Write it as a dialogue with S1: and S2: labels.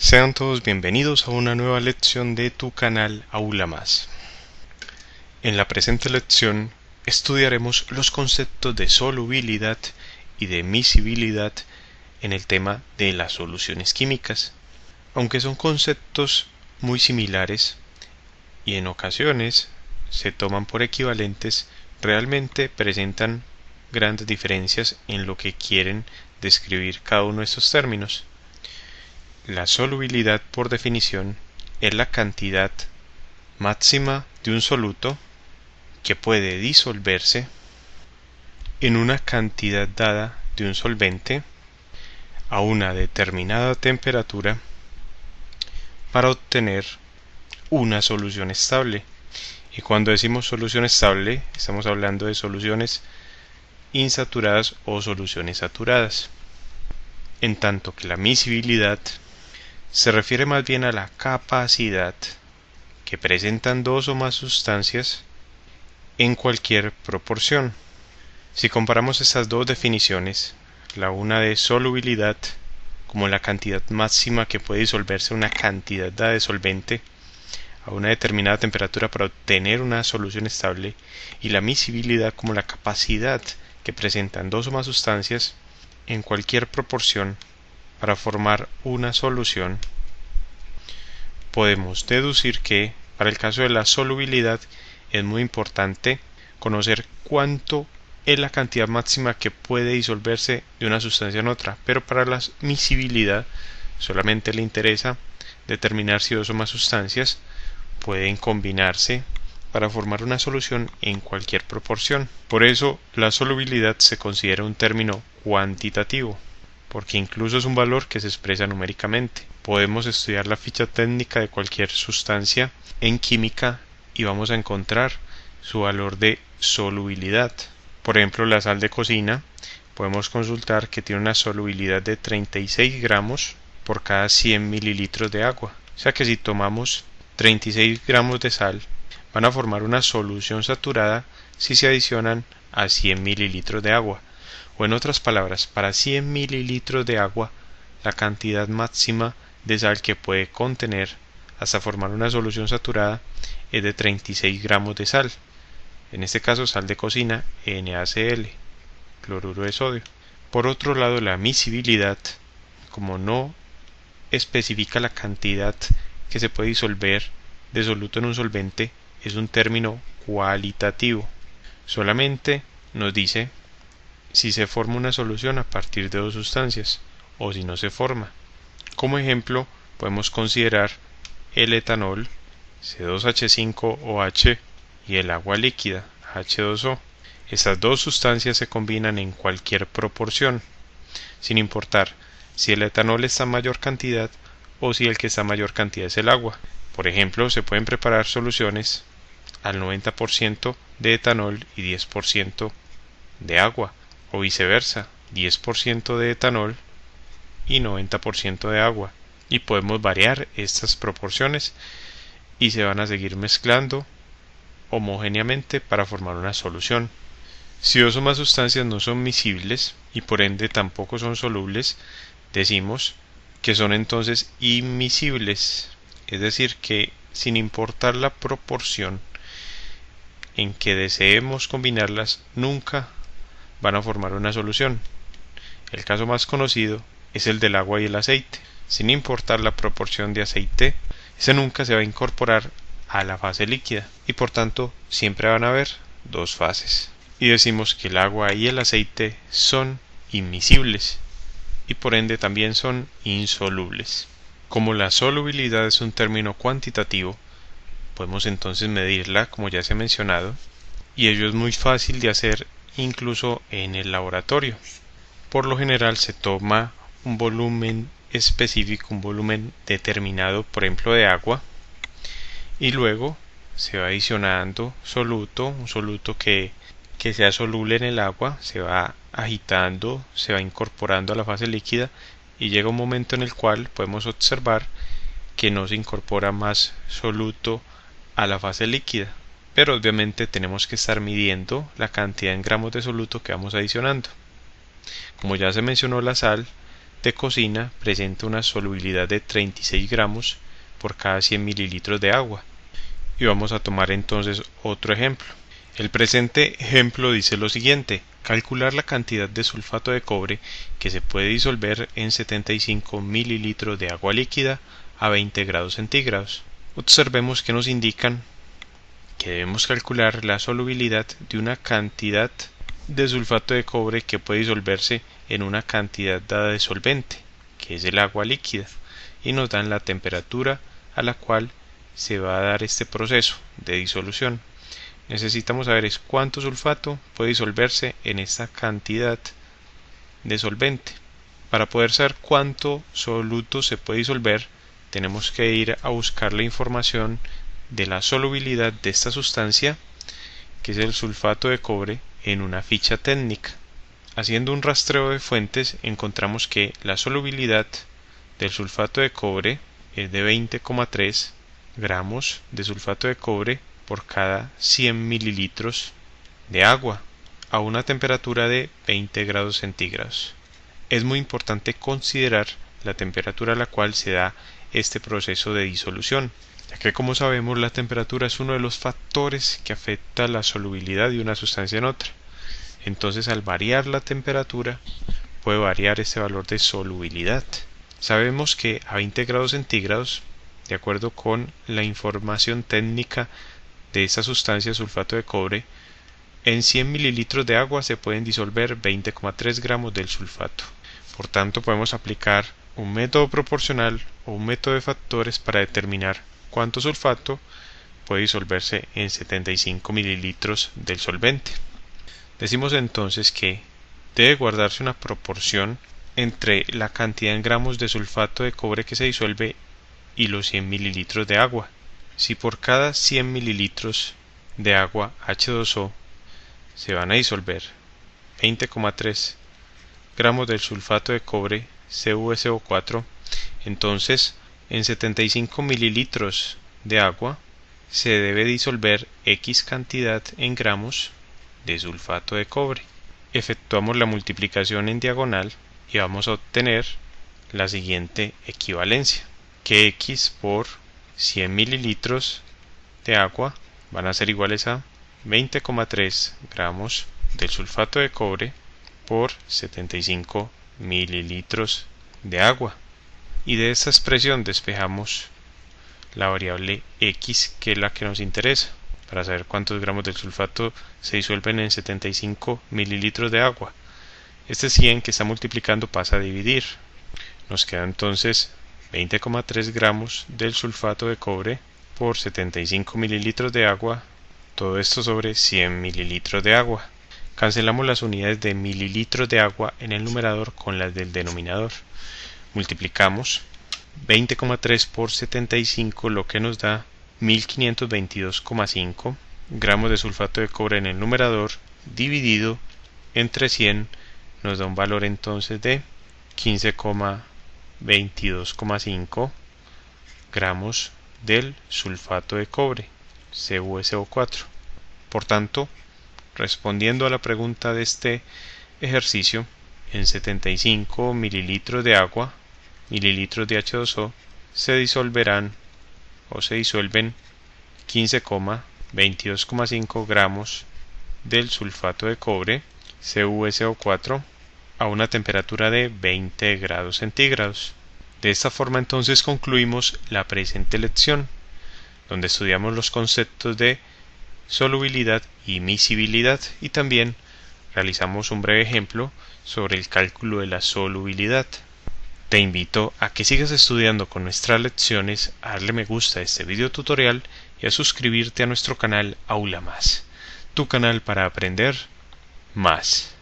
S1: Sean todos bienvenidos a una nueva lección de tu canal Aula Más. En la presente lección estudiaremos los conceptos de solubilidad y de miscibilidad en el tema de las soluciones químicas. Aunque son conceptos muy similares y en ocasiones se toman por equivalentes, realmente presentan grandes diferencias en lo que quieren describir cada uno de estos términos. La solubilidad, por definición, es la cantidad máxima de un soluto que puede disolverse en una cantidad dada de un solvente a una determinada temperatura para obtener una solución estable. Y cuando decimos solución estable, estamos hablando de soluciones insaturadas o soluciones saturadas. En tanto que la miscibilidad se refiere más bien a la capacidad que presentan dos o más sustancias en cualquier proporción. Si comparamos estas dos definiciones, la una de solubilidad como la cantidad máxima que puede disolverse una cantidad dada de solvente a una determinada temperatura para obtener una solución estable, y la miscibilidad como la capacidad que presentan dos o más sustancias en cualquier proporción para formar una solución, podemos deducir que, para el caso de la solubilidad, es muy importante conocer cuánto es la cantidad máxima que puede disolverse de una sustancia en otra, pero para la miscibilidad solamente le interesa determinar si dos o más sustancias pueden combinarse para formar una solución en cualquier proporción. Por eso la solubilidad se considera un término cuantitativo, porque incluso es un valor que se expresa numéricamente. Podemos estudiar la ficha técnica de cualquier sustancia en química y vamos a encontrar su valor de solubilidad. Por ejemplo, la sal de cocina, podemos consultar que tiene una solubilidad de 36 gramos por cada 100 mililitros de agua. O sea que si tomamos 36 gramos de sal, van a formar una solución saturada si se adicionan a 100 mililitros de agua. O en otras palabras, para 100 mililitros de agua, la cantidad máxima de sal que puede contener hasta formar una solución saturada es de 36 gramos de sal. En este caso, sal de cocina, NaCl, cloruro de sodio. Por otro lado, la miscibilidad, como no especifica la cantidad que se puede disolver de soluto en un solvente, es un término cualitativo. Solamente nos dice si se forma una solución a partir de dos sustancias o si no se forma. Como ejemplo, podemos considerar el etanol, C2H5OH, y el agua líquida, H2O. Estas dos sustancias se combinan en cualquier proporción, sin importar si el etanol está en mayor cantidad o si el que está en mayor cantidad es el agua. Por ejemplo, se pueden preparar soluciones al 90% de etanol y 10% de agua, o viceversa, 10% de etanol y 90% de agua, y podemos variar estas proporciones y se van a seguir mezclando homogéneamente para formar una solución. Si dos o más sustancias no son miscibles y por ende tampoco son solubles, decimos que son entonces inmiscibles, es decir, que sin importar la proporción en que deseemos combinarlas, nunca van a formar una solución. El caso más conocido es el del agua y el aceite. Sin importar la proporción de aceite, ese nunca se va a incorporar a la fase líquida y por tanto siempre van a haber dos fases. Y decimos que el agua y el aceite son inmiscibles y por ende también son insolubles. Como la solubilidad es un término cuantitativo, podemos entonces medirla, como ya se ha mencionado, y ello es muy fácil de hacer incluso en el laboratorio. Por lo general se toma un volumen específico, un volumen determinado, por ejemplo de agua, y luego se va adicionando soluto, un soluto que sea soluble en el agua, se va agitando, se va incorporando a la fase líquida y llega un momento en el cual podemos observar que no se incorpora más soluto a la fase líquida, pero obviamente tenemos que estar midiendo la cantidad en gramos de soluto que vamos adicionando. Como ya se mencionó, la sal de cocina presenta una solubilidad de 36 gramos por cada 100 mililitros de agua. Y vamos a tomar entonces otro ejemplo. El presente ejemplo dice lo siguiente: calcular la cantidad de sulfato de cobre que se puede disolver en 75 mililitros de agua líquida a 20 grados centígrados. Observemos que nos indican que debemos calcular la solubilidad de una cantidad de sulfato de cobre que puede disolverse en una cantidad dada de solvente, que es el agua líquida, y nos dan la temperatura a la cual se va a dar este proceso de disolución. Necesitamos saber cuánto sulfato puede disolverse en esta cantidad de solvente. Para poder saber cuánto soluto se puede disolver, tenemos que ir a buscar la información de la solubilidad de esta sustancia, que es el sulfato de cobre, en una ficha técnica. Haciendo un rastreo de fuentes, encontramos que la solubilidad del sulfato de cobre es de 20,3 gramos de sulfato de cobre por cada 100 mililitros de agua a una temperatura de 20 grados centígrados. Es muy importante considerar la temperatura a la cual se da este proceso de disolución, ya que, como sabemos, la temperatura es uno de los factores que afecta la solubilidad de una sustancia en otra. Entonces, al variar la temperatura, puede variar este valor de solubilidad. Sabemos que a 20 grados centígrados, de acuerdo con la información técnica de esta sustancia sulfato de cobre, en 100 mililitros de agua se pueden disolver 20,3 gramos del sulfato. Por tanto, podemos aplicar un método proporcional o un método de factores para determinar cuánto sulfato puede disolverse en 75 mililitros del solvente. Decimos entonces que debe guardarse una proporción entre la cantidad en gramos de sulfato de cobre que se disuelve y los 100 mililitros de agua. Si por cada 100 mililitros de agua H2O se van a disolver 20,3 gramos del sulfato de cobre CuSO4, entonces en 75 mililitros de agua se debe disolver X cantidad en gramos de sulfato de cobre. Efectuamos la multiplicación en diagonal y vamos a obtener la siguiente equivalencia, que X por 100 mililitros de agua van a ser iguales a 20,3 gramos del sulfato de cobre por 75 mililitros de agua. Y de esta expresión despejamos la variable X, que es la que nos interesa, para saber cuántos gramos del sulfato se disuelven en 75 mililitros de agua. Este 100 que está multiplicando pasa a dividir. Nos queda entonces 20,3 gramos del sulfato de cobre por 75 mililitros de agua, todo esto sobre 100 mililitros de agua. Cancelamos las unidades de mililitros de agua en el numerador con las del denominador. Multiplicamos 20,3 por 75, lo que nos da 1522,5 gramos de sulfato de cobre en el numerador, dividido entre 100 nos da un valor entonces de 15,22,5 gramos del sulfato de cobre, CuSO4. Por tanto, respondiendo a la pregunta de este ejercicio, en 75 mililitros de agua, mililitros de H2O, se disolverán o se disuelven 15,22,5 gramos del sulfato de cobre, CuSO4, a una temperatura de 20 grados centígrados. De esta forma entonces concluimos la presente lección, donde estudiamos los conceptos de solubilidad y miscibilidad, y también realizamos un breve ejemplo sobre el cálculo de la solubilidad. Te invito a que sigas estudiando con nuestras lecciones, a darle me gusta a este video tutorial y a suscribirte a nuestro canal Aula Más, tu canal para aprender más.